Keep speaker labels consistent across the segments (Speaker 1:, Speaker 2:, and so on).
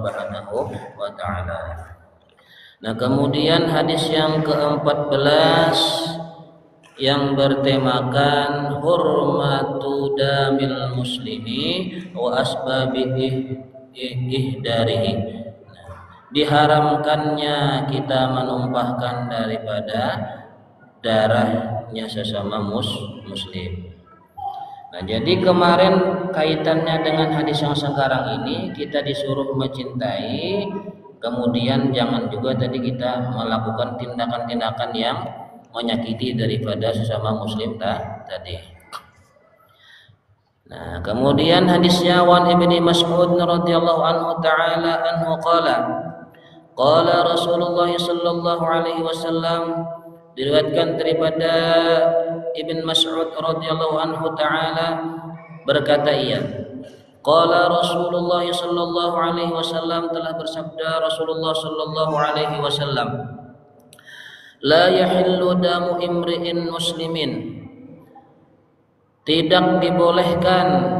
Speaker 1: Subhanahu wa ta'ala. Nah, kemudian hadis yang ke-14 yang bertemakan hurmatu damil muslimi wa asbabi ihdarihi. Diharamkannya kita menumpahkan daripada darahnya sesama muslim. Nah, jadi kemarin kaitannya dengan hadis yang sekarang ini kita disuruh mencintai, kemudian jangan juga tadi kita melakukan tindakan-tindakan yang menyakiti daripada sesama muslim tadi. Nah, kemudian hadisnya wan Ibnu Mas'ud radhiyallahu anhu ta'ala anhu qala Rasulullah sallallahu alaihi wasallam, diriwayatkan daripada Ibn Mas'ud radhiyallahu anhu ta'ala berkata ia, qala Rasulullah sallallahu alaihi wasallam, telah bersabda Rasulullah sallallahu alaihi wasallam, la yahillu damu imri'in muslimin, tidak dibolehkan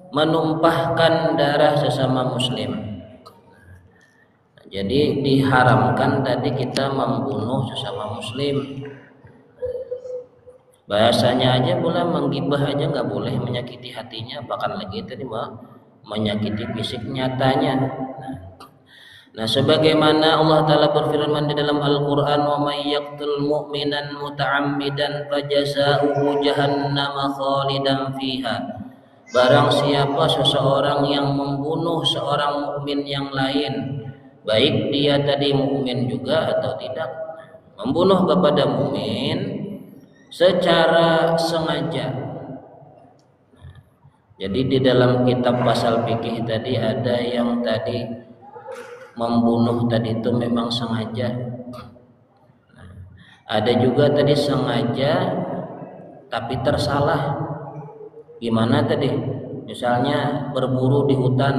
Speaker 1: menumpahkan darah sesama muslim. Jadi diharamkan tadi kita membunuh sesama muslim. Bahasanya aja boleh, menggibah aja nggak boleh, menyakiti hatinya, bahkan lagi tadi menyakiti fisik nyatanya. Nah, sebagaimana Allah Ta'ala berfirman di dalam Al-Quran, wa may yaqtul mu'minan muta'ammidan fajaza'uhu jahannama khalidan fiha. Barang siapa seseorang yang membunuh seorang mukmin yang lain, baik dia tadi mukmin juga atau tidak, membunuh kepada mukmin secara sengaja. Jadi di dalam kitab pasal fikih tadi ada yang tadi membunuh tadi itu memang sengaja. Ada juga tadi sengaja tapi tersalah. Gimana tadi? Misalnya berburu di hutan,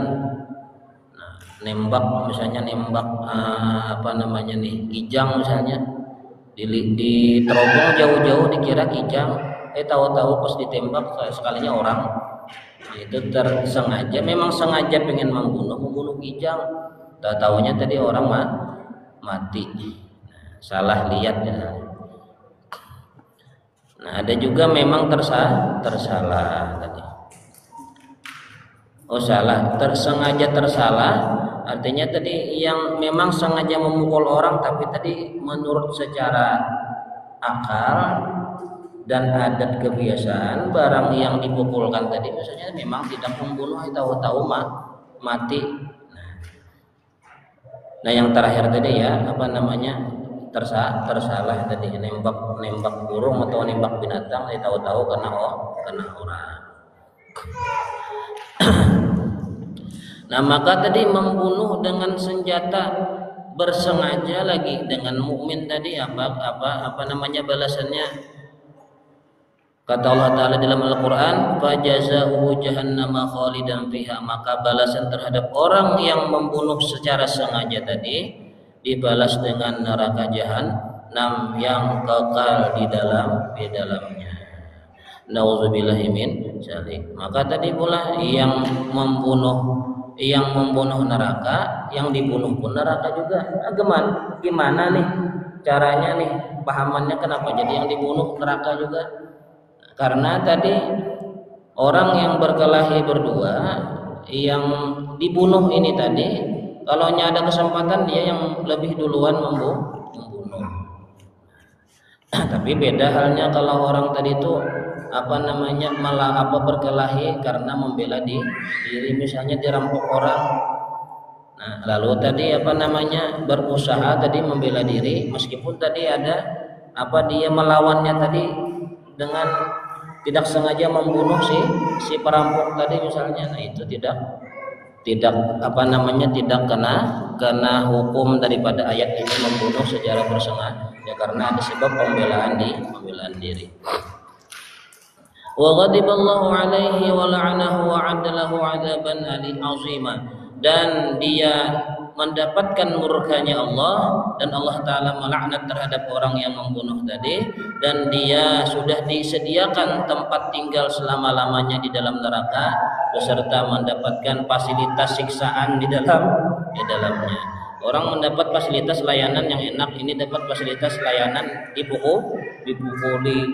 Speaker 1: nembak kijang misalnya, diterobong jauh-jauh dikira kijang, tahu-tahu pas ditembak sekalinya orang. Itu tersengaja, memang sengaja pengen membunuh kijang, tahu-tahunya tadi orang mati, salah lihat ya. Nah, ada juga memang tersalah tadi. Oh, salah, tersengaja tersalah, artinya tadi yang memang sengaja memukul orang, tapi tadi menurut secara akal dan adat kebiasaan, barang yang dipukulkan tadi misalnya memang tidak membunuh, tahu-tahu mati. Nah, yang terakhir tadi ya tersalah tadi, nembak burung atau nembak binatang, tahu-tahu kena orang. Nah, maka tadi membunuh dengan senjata bersengaja lagi dengan mukmin tadi balasannya? Kata Allah Ta'ala dalam Al-Quran, fajazahu jahannama khalidan fiha, maka balasan terhadap orang yang membunuh secara sengaja tadi dibalas dengan neraka jahanam yang kekal di dalamnya. Nauzubillahi min dzalik. Maka tadi pula yang membunuh neraka, yang dibunuh pun neraka juga. Gimana nih caranya nih, pahamannya kenapa jadi yang dibunuh neraka juga? Karena tadi orang yang berkelahi berdua, yang dibunuh ini tadi, kalau ada kesempatan dia yang lebih duluan membunuh. Tapi beda halnya kalau orang tadi itu berkelahi karena membela diri, misalnya dirampok orang. Nah, lalu tadi berusaha tadi membela diri, meskipun tadi ada dia melawannya tadi dengan tidak sengaja membunuh si perampok tadi misalnya. Nah, itu tidak kena hukum daripada ayat ini membunuh secara bersengaja, ya, karena ada sebab pembelaan diri. Wa ghadiballahu alaihi wa la'anahu wa 'adda lahu 'adzaban azima, dan dia mendapatkan murkanya Allah, dan Allah Ta'ala melaknat terhadap orang yang membunuh tadi, dan dia sudah disediakan tempat tinggal selama-lamanya di dalam neraka beserta mendapatkan fasilitas siksaan di dalamnya. Orang mendapat fasilitas layanan yang enak, ini dapat fasilitas layanan dipukuli,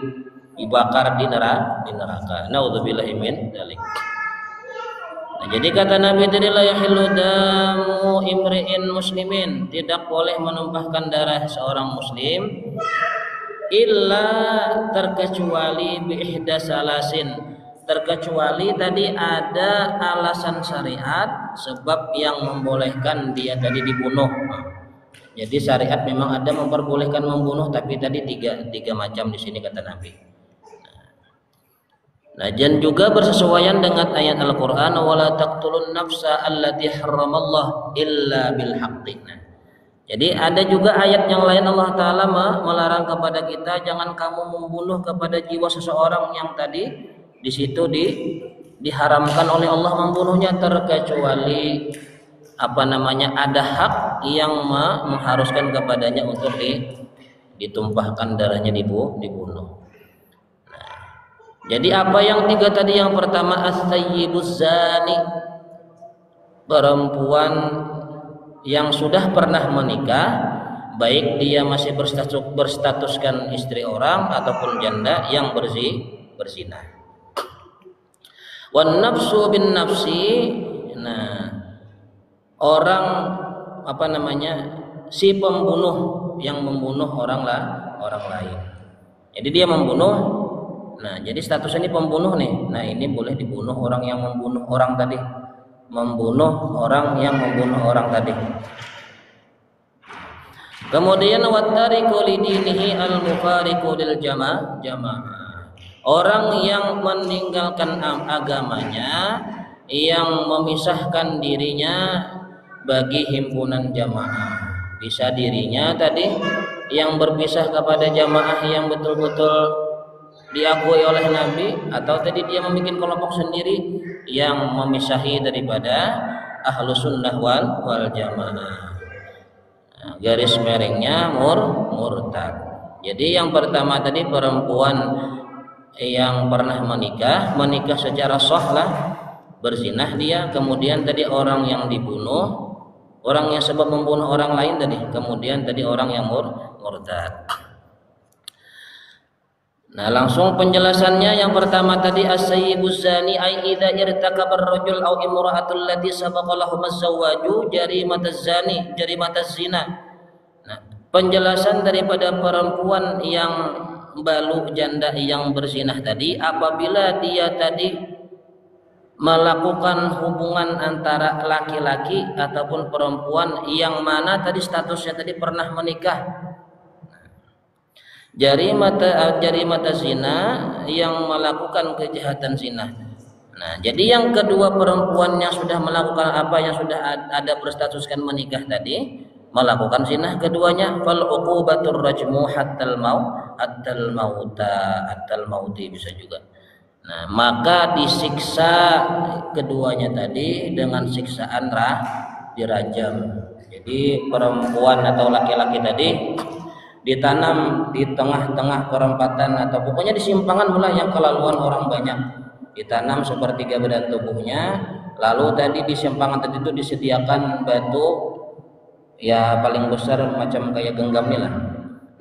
Speaker 1: dibakar di neraka. Naudzubillahi min dzalik. Nah, jadi kata Nabi tadi, la yahillu damu imri'in muslimin, tidak boleh menumpahkan darah seorang muslim illa terkecuali bi ihda salasin, terkecuali tadi ada alasan syariat, sebab yang membolehkan dia tadi dibunuh. Jadi syariat memang ada memperbolehkan membunuh, tapi tadi tiga macam di sini kata Nabi. Nah, dan juga bersesuaian dengan ayat Al-Qur'an, wala taqtulun nafsa allati harramallah illa bil haqqi. Nah, jadi ada juga ayat yang lain Allah Ta'ala melarang kepada kita, jangan kamu membunuh kepada jiwa seseorang yang tadi di situ diharamkan oleh Allah membunuhnya, terkecuali ada hak yang mengharuskan kepadanya untuk ditumpahkan darahnya, dibunuh. Jadi apa yang tiga tadi? Yang pertama as-sayyibuz zani, perempuan yang sudah pernah menikah, baik dia masih berstatuskan istri orang ataupun janda yang berzina. Wan nafsu bin nafsi, nah orang si pembunuh yang membunuh orang lain. Jadi dia membunuh. Nah, jadi statusnya ini pembunuh nih. Nah, ini boleh dibunuh orang yang membunuh orang tadi. Kemudian wattariqu lidinihi al-mufariqu lil jamaah. Orang yang meninggalkan agamanya, yang memisahkan dirinya bagi himpunan jamaah. Bisa dirinya tadi yang berpisah kepada jamaah yang betul-betul diakui oleh Nabi, atau tadi dia membuat kelompok sendiri yang memisahi daripada ahlu sunnah wal jamaah. Nah, garis miringnya murtad. Jadi yang pertama tadi perempuan yang pernah menikah secara sah lah, berzinah dia, kemudian tadi orang yang dibunuh, orang yang sebab membunuh orang lain tadi, kemudian tadi orang yang murtad. Nah, langsung penjelasannya yang pertama tadi as-sayyibuz zani ay idza irtakaba ar-rajul aw imra'atul lati sabaqa lahum az-zawaju jarimataz zina. Nah, penjelasan daripada perempuan yang balu janda yang berzinah tadi, apabila dia tadi melakukan hubungan antara laki-laki ataupun perempuan yang mana tadi statusnya tadi pernah menikah. Jarimata zina, yang melakukan kejahatan zina. Nah, jadi yang kedua perempuan yang sudah melakukan yang sudah ada berstatuskan menikah tadi, melakukan zina keduanya, fal uqubatur rajmu hattal mauti bisa juga. Nah, maka disiksa keduanya tadi dengan siksaan dirajam. Jadi perempuan atau laki-laki tadi ditanam di tengah-tengah perempatan atau pokoknya di simpangan mulai yang kelaluan orang banyak, ditanam sepertiga badan tubuhnya, lalu tadi di simpangan tadi itu disediakan batu ya paling besar macam kayak genggam nih lah.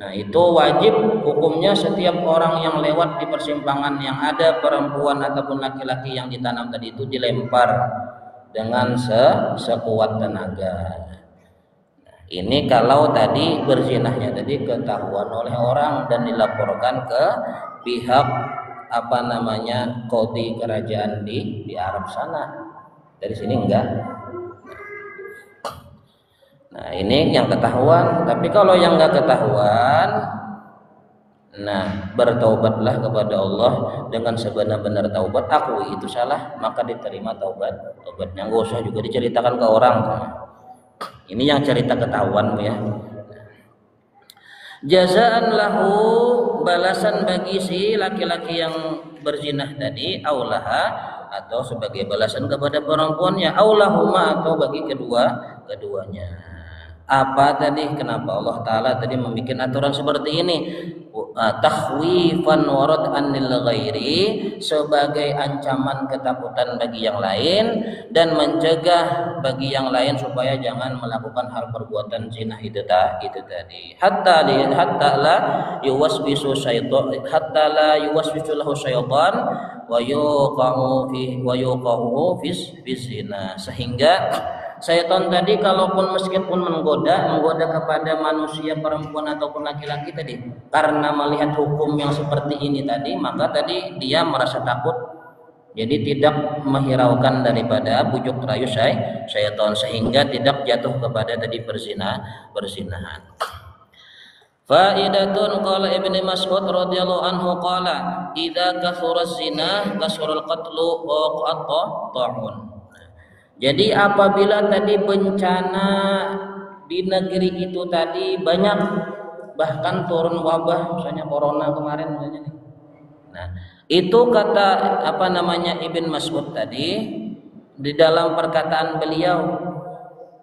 Speaker 1: Nah, itu wajib hukumnya setiap orang yang lewat di persimpangan yang ada perempuan ataupun laki-laki yang ditanam tadi itu dilempar dengan sekuat tenaga. Ini kalau tadi berzinahnya tadi ketahuan oleh orang dan dilaporkan ke pihak kodi kerajaan di Arab sana. Dari sini enggak. Nah, ini yang ketahuan. Tapi kalau yang enggak ketahuan, nah bertaubatlah kepada Allah dengan sebenar-benar taubat. Akui itu salah, maka diterima taubatnya. Enggak usah juga diceritakan ke orang. Ini yang cerita ketahuan ya. Jazaan lahu, balasan bagi si laki-laki yang berzinah tadi, aulaha, atau sebagai balasan kepada perempuannya, aulahuma, atau bagi keduanya. Apa tadi? Kenapa Allah Ta'ala tadi membuat aturan seperti ini? Takhwifan warad'an lil ghairi, sebagai ancaman ketakutan bagi yang lain dan mencegah bagi yang lain supaya jangan melakukan hal perbuatan zina itu tadi. Hatta la yuwaswisu syaitan, hatta la yuwaswisu lahu syaitan wa yuqa'u fi zina, sehingga syaitan tadi kalaupun meskipun menggoda kepada manusia perempuan ataupun laki-laki tadi, karena melihat hukum yang seperti ini tadi, maka tadi dia merasa takut, jadi tidak menghiraukan daripada bujuk rayu syaitan, sehingga tidak jatuh kepada tadi perzinahan. Faidatun, qala Ibnu Mas'ud radhiyallahu anhu qala idza kathura zina kasura al-qatlu wa ta'un. Jadi apabila tadi bencana di negeri itu tadi banyak, bahkan turun wabah misalnya corona kemarin misalnya. Nah, itu kata Ibn Mas'ud tadi di dalam perkataan beliau.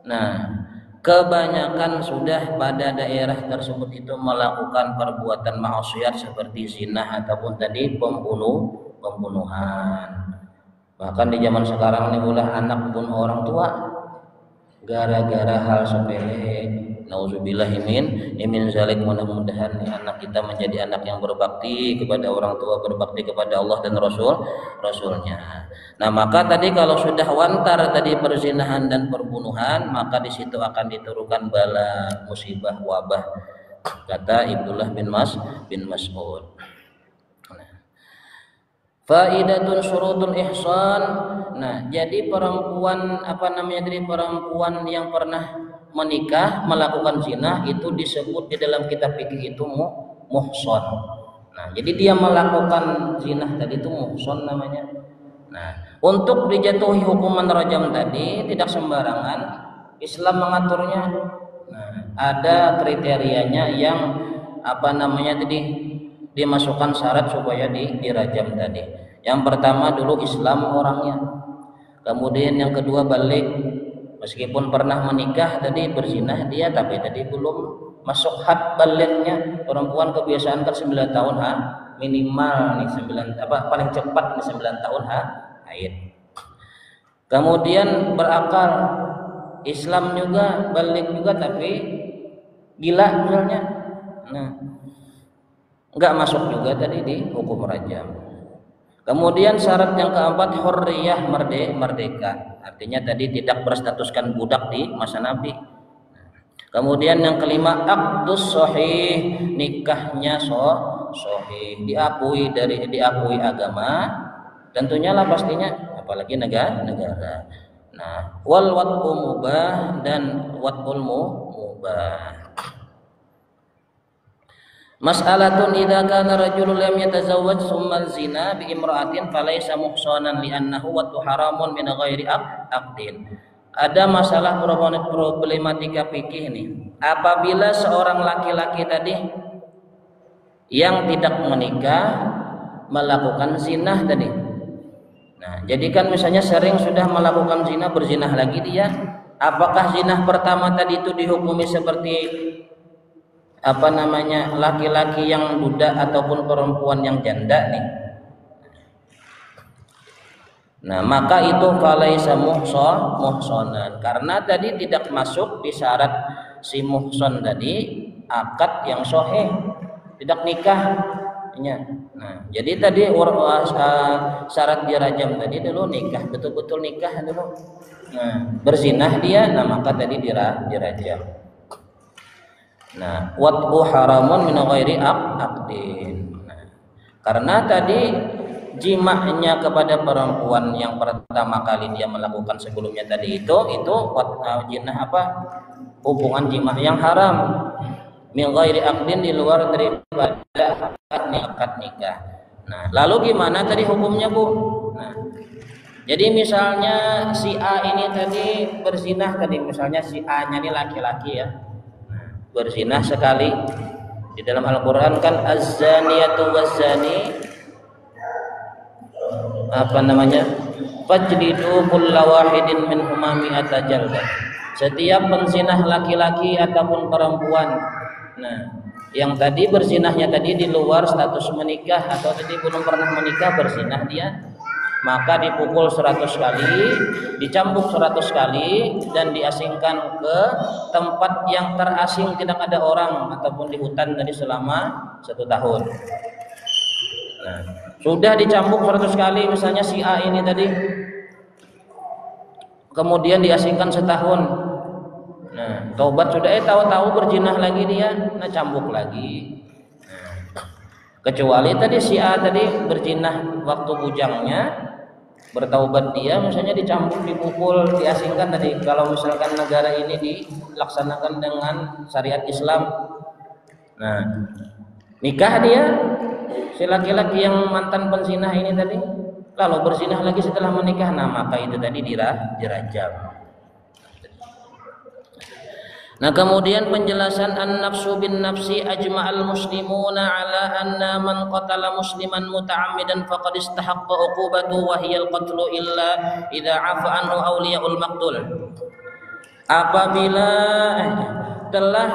Speaker 1: Nah, kebanyakan sudah pada daerah tersebut itu melakukan perbuatan maksiat seperti zina ataupun tadi pembunuhan. Bahkan di zaman sekarang ini ulah anak pun orang tua gara-gara hal sepele. Nauzubillah min zalik. Mudah-mudahan anak kita menjadi anak yang berbakti kepada orang tua, berbakti kepada Allah dan Rasulnya. Nah, maka tadi kalau sudah wantar tadi perzinahan dan perbunuhan, maka di situ akan diturunkan bala, musibah, wabah, kata Abdullah bin Mas'ud. Faidatun syurutul ihsan. Nah, jadi perempuan perempuan yang pernah menikah melakukan zina itu disebut di dalam kitab fikih itu muhsan. Nah, jadi dia melakukan zina tadi itu muhsan namanya. Nah, untuk dijatuhi hukuman rajam tadi tidak sembarangan, Islam mengaturnya. Nah, ada kriterianya yang tadi dimasukkan syarat supaya dirajam tadi. Yang pertama dulu Islam orangnya, kemudian yang kedua balik, meskipun pernah menikah tadi berzina dia, tapi tadi belum masuk had baliknya. Perempuan kebiasaan kan 9 tahun minimal nih 9 paling cepat nih 9 tahun haid. Kemudian berakal, Islam juga, balik juga, tapi gila misalnya. Nah, enggak masuk juga tadi di hukum rajam. Kemudian syarat yang keempat hurriyah, merdeka. Artinya tadi tidak berstatuskan budak di masa Nabi. Kemudian yang kelima aqdus sahih, nikahnya sahih, diakui agama, tentunya lah pastinya, apalagi negara. Nah, wal wat'u mubah dan wat'ul mubah. Mas'alatun idza kana rajulun lam yatazawwaj summa zina bi imra'atin falaysa muhsanan li'annahu wa haramun min ghairi aqdin. Ada masalah problematika fikih nih. Apabila seorang laki-laki tadi yang tidak menikah melakukan zina tadi. Nah, jadi kan misalnya sering sudah melakukan zina, berzinah lagi dia, apakah zina pertama tadi itu dihukumi seperti laki-laki yang duda ataupun perempuan yang janda nih? Nah, maka itu falaisa muhsanan, karena tadi tidak masuk di syarat si muhsan tadi akad yang sahih, tidak nikahnya. Nah, jadi tadi syarat dirajam tadi dulu nikah, betul-betul nikah dulu. Nah, berzinah dia, nah maka tadi dirajam. Nah, wat'u haramun min ghairi aqdin. Nah, karena tadi jima'nya kepada perempuan yang pertama kali dia melakukan sebelumnya tadi itu hubungan jima' yang haram min ghairi aqdin, di luar daripada akad nikah. Nah, lalu gimana tadi hukumnya, Bu? Nah, jadi misalnya si A ini tadi berzinah tadi, misalnya si A-nya ini laki-laki ya, berzinah sekali. Di dalam Al-Qur'an kan az-zaniyatu waz-zani fajlidu kulla wahidin minhuma mi'ata jaldah. setiap penzinah laki-laki ataupun perempuan. Nah, yang tadi berzinahnya tadi di luar status menikah atau tadi belum pernah menikah berzinah dia, maka dipukul 100 kali, dicambuk 100 kali, dan diasingkan ke tempat yang terasing tidak ada orang ataupun di hutan tadi selama 1 tahun. Nah, sudah dicambuk 100 kali misalnya si A ini tadi, kemudian diasingkan setahun. Nah, taubat sudah, tahu-tahu berzinah lagi dia, nah cambuk lagi. Nah, kecuali tadi si A tadi berzinah waktu bujangnya, bertaubat dia misalnya dicambuk, dipukul, diasingkan tadi. Kalau misalkan negara ini dilaksanakan dengan syariat Islam, nah nikah dia si laki-laki yang mantan penzinah ini tadi, lalu berzinah lagi setelah menikah, nah maka itu tadi dirajam. Nah, kemudian penjelasan an-nafsu bin nafsi ajma'al muslimuna ala anna man qatala musliman muta'ammidan faqad istahaqqa uqubatu wa hiya al-qatlu illa idza 'afa anhu awliyaul maqtul. Apabila telah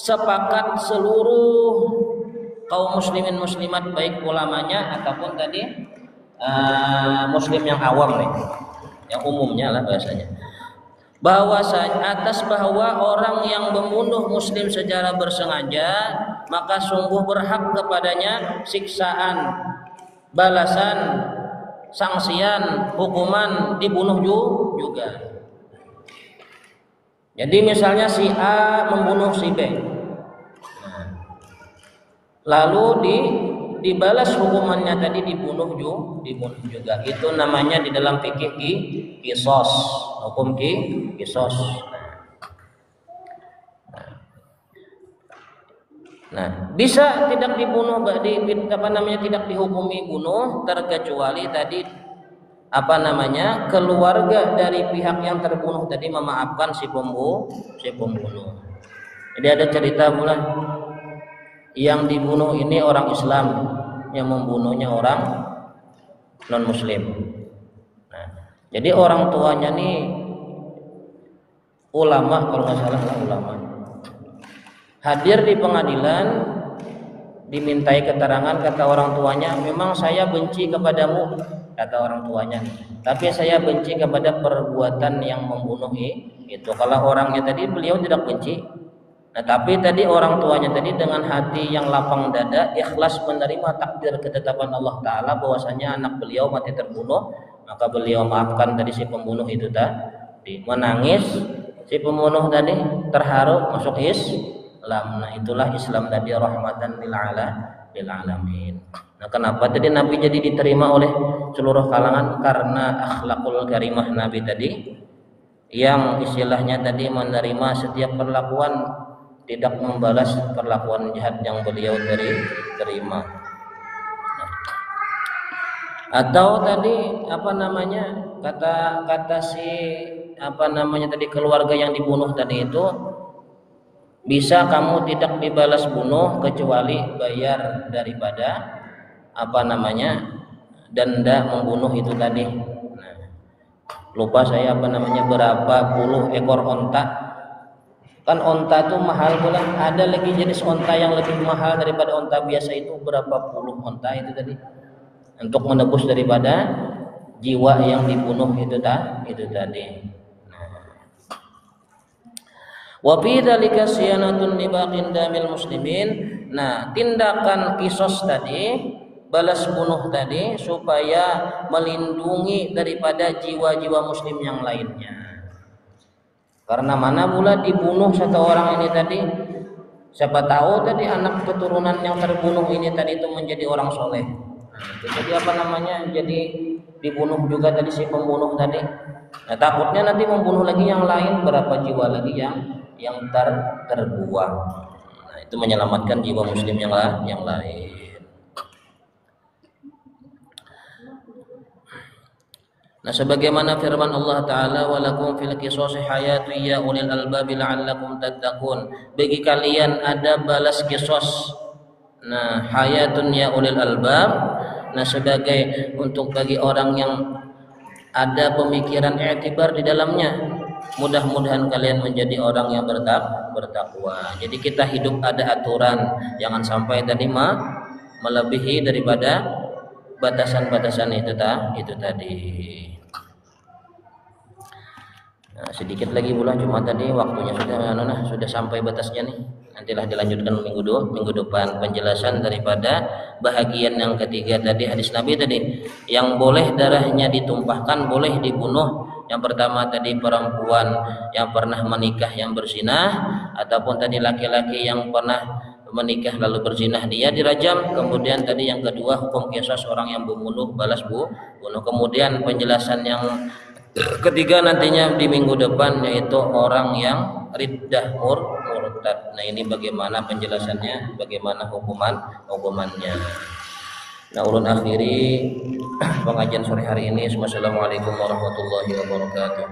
Speaker 1: sepakat seluruh kaum muslimin muslimat, baik ulamanya ataupun tadi muslim yang awam nih, yang umumnya lah bahasanya, bahwasanya atas bahwa orang yang membunuh muslim secara bersengaja maka sungguh berhak kepadanya siksaan, balasan, sanksian, hukuman, dibunuh juga. Jadi misalnya si A membunuh si B, lalu dibalas hukumannya tadi, dibunuh juga. Itu namanya di dalam fikih qisas, hukum qisas. Nah, bisa tidak dibunuh, tidak dihukumi bunuh, terkecuali tadi keluarga dari pihak yang terbunuh tadi memaafkan si pembunuh. Jadi ada cerita pula, yang dibunuh ini orang Islam, yang membunuhnya orang non Muslim. Nah, jadi orang tuanya nih ulama, kalau nggak salah ulama, hadir di pengadilan, dimintai keterangan. Kata orang tuanya, memang saya benci kepadamu, kata orang tuanya, tapi saya benci kepada perbuatan yang membunuh itu. Kalau orangnya tadi beliau tidak benci. Nah, tapi tadi orang tuanya tadi dengan hati yang lapang dada, ikhlas menerima takdir ketetapan Allah Ta'ala bahwasanya anak beliau mati terbunuh, maka beliau maafkan tadi si pembunuh itu tadi. Menangis si pembunuh tadi, terharu, masuk Islam. Nah, itulah Islam tadi, rahmatan lil alamin. Nah, kenapa tadi Nabi jadi diterima oleh seluruh kalangan? Karena akhlakul karimah Nabi tadi, yang istilahnya tadi menerima setiap perlakuan, tidak membalas perlakuan jahat yang beliau terima. Atau tadi kata si tadi keluarga yang dibunuh tadi itu, bisa kamu tidak dibalas bunuh kecuali bayar daripada denda membunuh itu tadi. Nah, lupa saya berapa puluh ekor onta. Kan onta itu mahal pula, ada lagi jenis onta yang lebih mahal daripada onta biasa itu, berapa puluh onta itu tadi, untuk menebus daripada jiwa yang dibunuh itu tadi. Wa fi dzalika siyanatun li baqin damil muslimin. Nah, tindakan qisas tadi, balas bunuh tadi, supaya melindungi daripada jiwa-jiwa muslim yang lainnya. Karena mana pula dibunuh satu orang ini tadi, siapa tahu tadi anak keturunan yang terbunuh ini tadi itu menjadi orang soleh. Jadi jadi dibunuh juga tadi si pembunuh tadi. Nah, takutnya nanti membunuh lagi yang lain, berapa jiwa lagi yang terbuang. Nah, itu menyelamatkan jiwa muslim yang lain. Nah, sebagaimana firman Allah Ta'ala, walakum fil qisasi hayatu ya ulil albabi la'allakum tattaqun. Bagi kalian ada balas qisas. Nah, hayatun ya ulil albab. Nah, sebagai untuk bagi orang yang ada pemikiran i'tibar di dalamnya. mudah-mudahan kalian menjadi orang yang bertakwa. Jadi kita hidup ada aturan, jangan sampai tadi melebihi daripada batasan-batasan itu tadi. Nah, sedikit lagi pula, cuma tadi waktunya sudah sampai batasnya nih. Nantilah dilanjutkan minggu depan penjelasan daripada bahagian yang ketiga tadi, hadis Nabi tadi yang boleh darahnya ditumpahkan, boleh dibunuh. Yang pertama tadi perempuan yang pernah menikah yang berzinah, ataupun tadi laki-laki yang pernah menikah lalu berzinah, dia dirajam. Kemudian tadi yang kedua hukum qisas orang yang membunuh balas bunuh. Kemudian penjelasan yang ketiga nantinya di minggu depan, yaitu orang yang riddah murtad. Nah, ini bagaimana penjelasannya, bagaimana hukumannya. Nah, ulun akhiri pengajian sore hari ini. Wassalamualaikum warahmatullahi wabarakatuh.